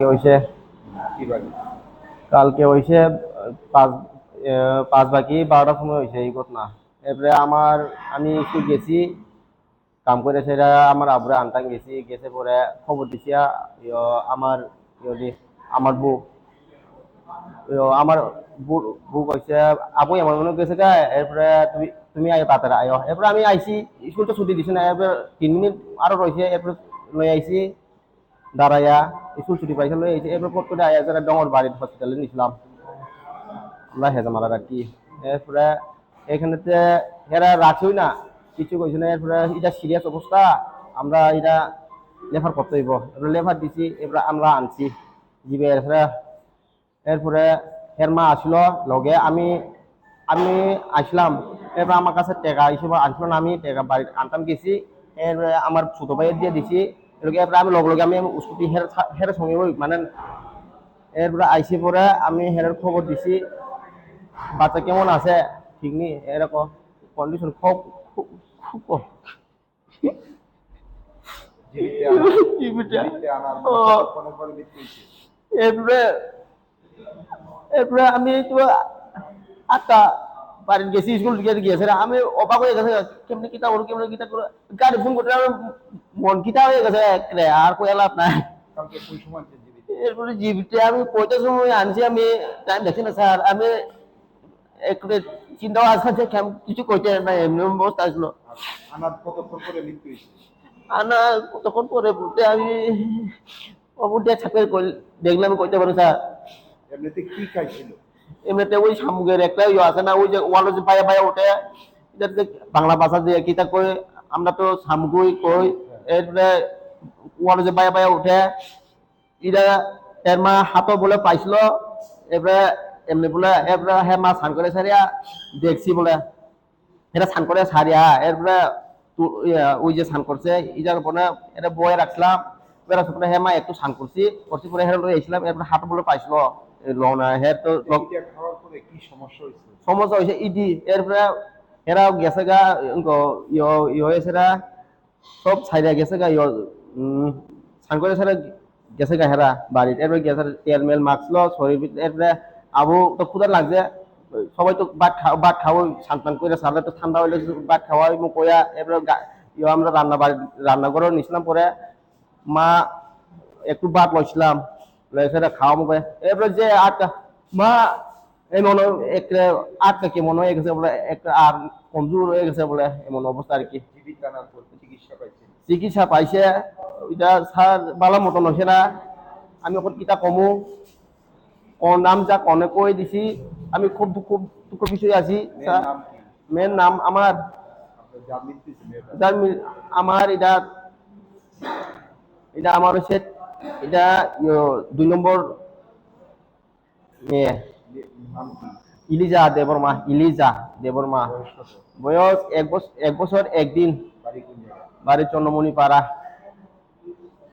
হয়েছে কালকে হয়েছে পাঁচ পাঁচ বাকি 12টার সময় হয়েছে এই ঘটনা। এরপরে আমি একটু গেছি কাম করে, সেটা আমার আব্বুরে আনতাম গেছে পরে খবর দিছি আমার আমার বউ আমার বউ কইছে আপু এমন মনে গেছে গা। এরপরে তুমি আয়ো তাড়াতাড়ি আয়ো। এরপরে আমি আইছি, স্কুল তো ছুটি দিছে না। এরপরে 3 মিনিট আরো রয়েছে। এরপরে লই আইছি দাঁড়াইয়া, স্কুল ছুটি পাইছে লই আইছি। এরপর পর করে আয়া যারা ডঙর বাড়ির হসপিটালে নিছিলাম আমরা হেজামারার আর কি। এরপরে এখানেতে এরা রাখেই না, কিছু কইছে না। এরপরে এটা সিরিয়াস অবস্থা, আমরা এটা লেফার করতে হইব। এরপরে লেফার দিছি, এরপরে আমরা আনছি জিবে। এরপরে এর মা আসলো লগে, আমি আমি আসলাম। এরপর আমার কাছে টাকা হিসেবে আসলো না, আমি টাকা বাড়ি আনতাম গেছি। এরপরে আমার ছোট ভাইয়ের দিয়ে দিছি। এরপরে আমি লগে লগে আমি স্কুটি হেরে সঙ্গে মানে এরপরে আইসি পরে আমি হেরের খবর দিছি বাচ্চা কেমন আছে, ঠিক নেই এরকম কন্ডিশন খুব খুব খুব এরপরে এরপরে আমি তো আটটা বাড়ির গেছি, স্কুল গিয়েছে। আমি অবাক হয়ে গেছে কেমনি কিতা ওর কেমনি কিতা করে গাড়ি ফোন করতে আমার মন কিতা হয়ে গেছে আর কই লাভ নাই। এরপরে জিবিতে আমি কয়টার সময় আনছি, আমি টাইম দেখছি না স্যার। আমি একটু চিন্তা আসছে কিছু কইতে না, এমনি অবস্থা আসলো। আনা কতক্ষণ পরে বলতে আমি অবুটিয়া ছাপে দেখলাম কইতে পারো স্যার। এমনিতে কি খাইছিল? এমনিতে ওই শামুকের একটা আছে না, ওই যে ওয়ালো যে পায়া পায়া ওঠে, এটা বাংলা ভাষা দিয়ে কিতা কই, আমরা তো শামুকই কই। এরপরে ওয়ালো যে পায়া পায়া উঠে, এটা এর মা হাতও বলে পাইছিল। এরপরে এমনি বলে এরপরে হ্যাঁ মা স্নান করে সারিয়া দেখছি বলে এটা স্নান করে সারিয়া। এরপরে ওই যে স্নান করছে ইটার উপরে এটা বয়ে রাখছিলাম। বেড়ার পরে হ্যাঁ মা একটু স্নান করছি পরে হ্যাঁ লই এসেছিলাম। এরপরে হাত বলে পাইছিল লনা হ্যাঁ তো খাওয়ার পরে কি সমস্যা হয়েছে? সমস্যা হয়েছে ইডি। এরপরে এরা গেছে গা হয়েছে সব ছাইরা গেছে গা স্নান করে সারা গেছে গা হেরা বাড়ির। এরপরে গেছে তেল মেল মাখছিল শরীর। এরপরে আবু তো ক্ষুদা লাগছে, সবাই তো ভাত খাওয়া সান করে সারলে তো ঠান্ডা হইলে ভাত খাওয়া কইয়া। এরপরে আমরা রান্নাঘরে নিছিলাম। পরে মা একটু ভাত লইছিলাম, সেটা খাওয়া মুখে। এরপরে যে আটকা মা এই মনে একটা আটকা কি মনে হয়ে গেছে বলে, একটা আর কমজোর হয়ে গেছে বলে এমন অবস্থা আর কি। চিকিৎসা পাইছে এটা স্যার বালা মতন হয়েছে না। আমি এখন কিতা কমু কোন নাম যা কনে কই দিছি। আমি খুব খুব দুঃখ বিষয় আছি। মেয়ের নাম আমার আমার এটা এটা আমার হচ্ছে এটা 2 নম্বর মেয়ে ইলিজা দেবর্মা। ইলিজা দেবর্মা, বয়স 1 বছর 1 দিন, বাড়ি চন্দ্রমণি পাড়া।